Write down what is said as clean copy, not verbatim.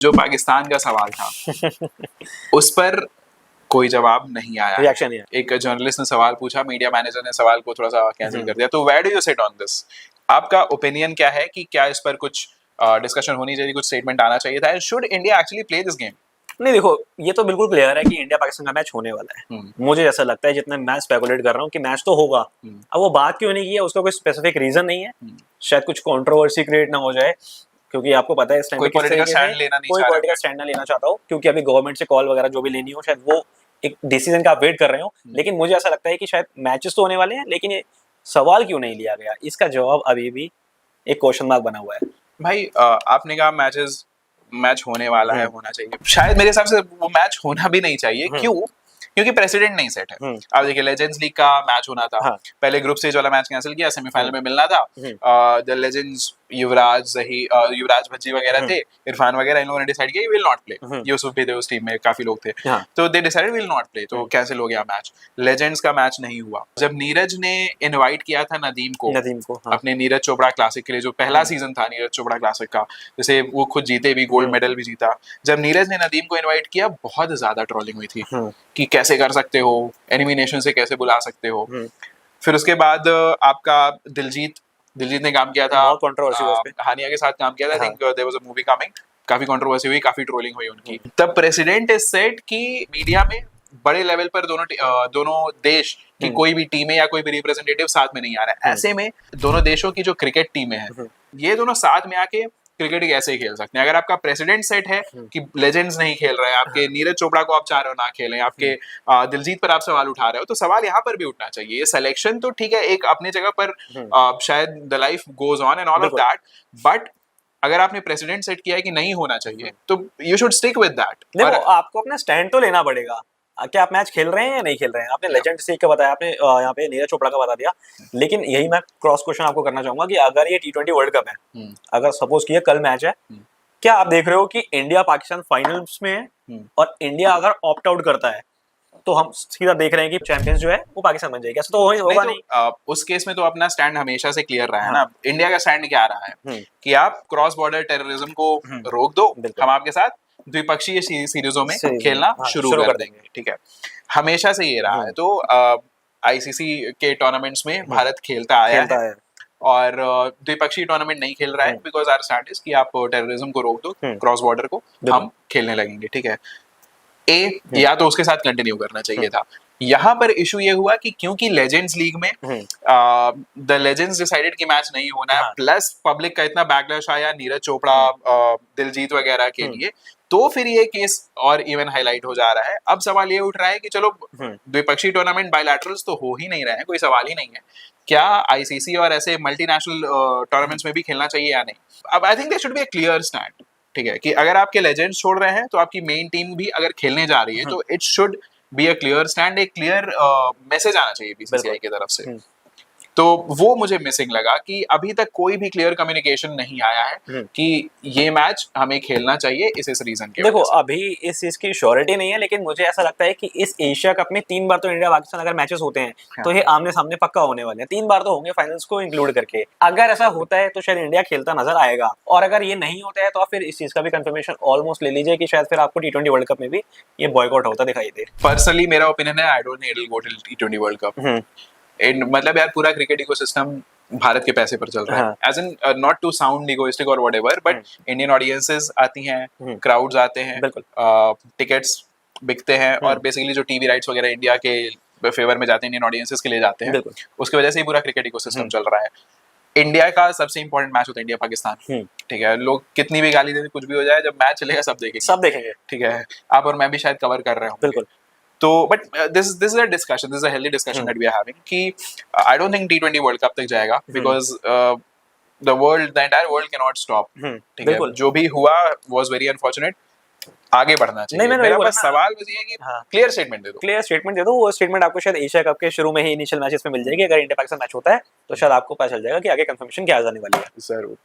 जो पाकिस्तान का सवाल था उस पर कोई जवाब नहीं आया, रिएक्शन नहीं आया। एक जर्नलिस्ट ने सवाल पूछा, मीडिया मैनेजर ने सवाल को थोड़ा सा कैंसिल कर दिया। तो where do you sit on this? आपका ओपिनियन क्या है कि क्या इस पर कुछ डिस्कशन होनी चाहिए, कुछ स्टेटमेंट आना चाहिए था? Should India actually play this game? नहीं, देखो ये तो बिल्कुल क्लियर है कि इंडिया पाकिस्तान का मैच होने वाला है। मुझे ऐसा लगता है, जितना मैं स्पेकुलेट कर रहा हूँ कि मैच तो होगा। अब वो बात क्यों नहीं की है, उसका कोई स्पेसिफिक रीजन नहीं है। शायद कुछ कंट्रोवर्सी क्रिएट ना हो जाए, क्योंकि आपको पता है इस टाइम कोई पॉलिटिकल स्टैंड लेना नहीं, कोई पॉलिटिकल स्टैंड ना लेना चाहता हो, क्योंकि अभी गवर्नमेंट से कॉल वगैरह जो भी लेनी हो, शायद वो एक डिसीजन का आप वेट कर रहे हो। लेकिन मुझे ऐसा लगता है कि शायद मैचेस तो होने वाले हैं, लेकिन ये सवाल क्यों नहीं लिया गया, इसका जवाब अभी भी एक क्वेश्चन मार्क बना हुआ है। भाई आपने कहा मैच होने वाला है, होना चाहिए। शायद मेरे हिसाब से वो मैच होना भी नहीं चाहिए। क्यों? क्योंकि प्रेसिडेंट नहीं सेट है। अब देखिए, लेजेंड्स लीग का मैच होना था। हाँ। पहले ग्रुप स्टेज वाला मैच कैंसिल किया, सेमीफाइनल में मिलना था। द लेजेंड्स युवराज भज्जी वगैरह थे, इरफान वगैरह, इन लोगों ने डिसाइड किया विल नॉट प्ले। यूसुफ भी थे उस टीम में, काफी लोग थे। हाँ। तो they decided will not play, तो कैंसिल हो गया मैच। लेजेंड्स का मैच नहीं हुआ। जब नीरज ने इनवाइट किया था नदीम को हाँ। अपने नीरज चोपड़ा क्लासिक के लिए, जो पहला सीजन था नीरज चोपड़ा क्लासिक का, जैसे वो खुद जीते भी, गोल्ड मेडल भी जीता। जब नीरज ने नदीम को इनवाइट किया, बहुत ज्यादा ट्रोलिंग हुई थी कि कैसे कर सकते हो, एनिमिनेशन से कैसे बुला सकते हो। फिर उसके बाद आपका दिलजीत ने काम किया था, बहुत कंट्रोवर्सी हुआ उस पे। हानिया के साथ काम किया था। I think there was a movie coming, काफी कंट्रोवर्सी हुई, काफी ट्रोलिंग हुई उनकी। तब प्रेसिडेंट इज सेट कि मीडिया में बड़े लेवल पर दोनों देश की कोई भी टीमें या कोई भी रिप्रेजेंटेटिव साथ में नहीं आ रहा है। ऐसे में दोनों देशों की जो क्रिकेट टीमें हैं, ये दोनों साथ में आके क्रिकेट कैसे खेल सकते हैं? अगर आपका प्रेसिडेंट सेट है कि लेजेंड्स नहीं खेल रहे हैं, आपके नीरज चोपड़ा को आप चाह रहे हो ना खेलें, आपके दिलजीत पर आप सवाल उठा रहे हो, तो सवाल यहाँ पर भी उठना चाहिए। ये सिलेक्शन तो ठीक है, एक अपनी जगह पर शायद the life goes on and all of that, but अगर आपने प्रेसिडेंट सेट किया है कि नहीं होना चाहिए, तो you should stick with that. देखो, आपको अपना स्टैंड तो लेना पड़ेगा। क्या आप मैच खेल रहे हैं या नहीं खेल रहे हैं? आपने लेजेंड से का बताया, आपने यहाँ पे नीरज चोपड़ा का बता दिया, लेकिन यही मैं क्रॉस क्वेश्चन आपको करना चाहूंगा कि अगर ये T20 वर्ल्ड कप है, अगर सपोज किया कल मैच है, क्या आप देख रहे हो कि इंडिया पाकिस्तान फाइनल्स में है और इंडिया अगर ऑप्ट आउट करता है, तो हम सीधा देख रहे हैं कि चैंपियंस जो है वो पाकिस्तान बन जाएगी? ऐसा तो होगा नहीं। उस केस में तो अपना स्टैंड हमेशा से क्लियर रहा है ना। इंडिया का स्टैंड क्या रहा है कि आप क्रॉस बॉर्डर टेररिज्म को रोक दो, हम आपके साथ द्विपक्षीय सीरीजों में खेलना शुरू कर देंगे। ठीक है, हमेशा से ये रहा है। तो आईसीसी के टूर्नामेंट्स में भारत खेलता आया है और द्विपक्षीय टूर्नामेंट नहीं खेल रहा है, बिकॉज आवर स्टैंड इज कि आप टेररिज्म को रोक दो, क्रॉस बॉर्डर को हम खेलने लगेंगे। ठीक है, या तो उसके साथ कंटिन्यू करना चाहिए था। यहाँ पर इशू ये हुआ कि क्योंकि लेजेंड्स लीग में द लेजेंड्स डिसाइडेड कि मैच नहीं होना है, प्लस पब्लिक का इतना बैकलैश आया नीरज चोपड़ा दिलजीत वगैरह के लिए, तो फिर ये केस और इवन हाईलाइट हो जा रहा है। अब सवाल ये उठ रहा है कि चलो द्विपक्षीय टूर्नामेंट बायलैटरल्स तो हो ही नहीं रहे हैं, कोई सवाल ही नहीं है, क्या आईसीसी और ऐसे मल्टीनेशनल टूर्नामेंट्स में भी खेलना चाहिए या नहीं? अब I think there should be a clear stand. ठीक है, कि अगर आपके लेजेंड्स छोड़ रहे हैं, तो आपकी मेन टीम भी अगर खेलने जा रही है, तो it should be a clear stand, एक क्लियर मैसेज आना चाहिए बीसीसीआई की तरफ से। तो वो मुझे मिसिंग लगा कि अभी तक कोई भी क्लियर कम्युनिकेशन नहीं आया है कि ये मैच हमें खेलना चाहिए इस रीजन के। देखो, अभी इस चीज की श्योरिटी नहीं है, लेकिन मुझे ऐसा लगता है कि इस एशिया कप में 3 बार तो इंडिया पाकिस्तान अगर मैचेस होते हैं, तो ये आमने सामने पक्का होने वाले हैं। 3 बार तो होंगे, फाइनल्स को इंक्लूड करके। अगर ऐसा होता है तो शायद इंडिया खेलता नजर आएगा, और अगर ये नहीं होता है तो फिर इस चीज का भी कंफर्मेशन ऑलमोस्ट ले लीजिए कि शायद फिर आपको T20 वर्ल्ड कप में भी ये बॉयकॉट होता दिखाई दे। पर्सनली मेरा ओपिनियन है, आई don't think it will go till T20 world cup. मतलब यार, पूरा क्रिकेट इकोसिस्टम भारत के पैसे पर चल रहा है, as in not to sound egoistic और व्हाटएवर, बट इंडियन ऑडियंसेस आती हैं, क्राउड्स आते हैं, टिकट्स बिकते हैं, और बेसिकली जो टीवी राइट्स वगैरह इंडिया के फेवर में जाते हैं, इंडियन ऑडियंसेस के लिए जाते हैं, उसकी वजह से ही पूरा क्रिकेट इकोसिस्टम चल रहा है। इंडिया का सबसे इंपॉर्टेंट मैच होता है इंडिया पाकिस्तान। ठीक है, लोग कितनी भी गाली दे, कुछ भी हो जाए, जब मैच चलेगा सब देखेंगे। ठीक है, आप और मैं भी शायद कवर कर रहे हो। बिल्कुल। तो but this is a discussion, this is a healthy discussion that we are having कि I don't think T20 world cup तक जाएगा, because the entire world can not stop. ठीक है, जो भी हुआ वाज वेरी अनफॉर्चुनेट, आगे बढ़ना चाहिए। मेरा बस सवाल बस ये है कि क्लियर स्टेटमेंट दे दो। वो स्टेटमेंट आपको शायद एशिया कप के शुरू में ही इनिशियल मैचेस में मिल जाएगी। अगर इंडिया पाकिस्तान मैच होता है, तो शायद आपको पता चल जाएगा कि आगे कंफर्मेशन क्या आने वाली है। जरूर।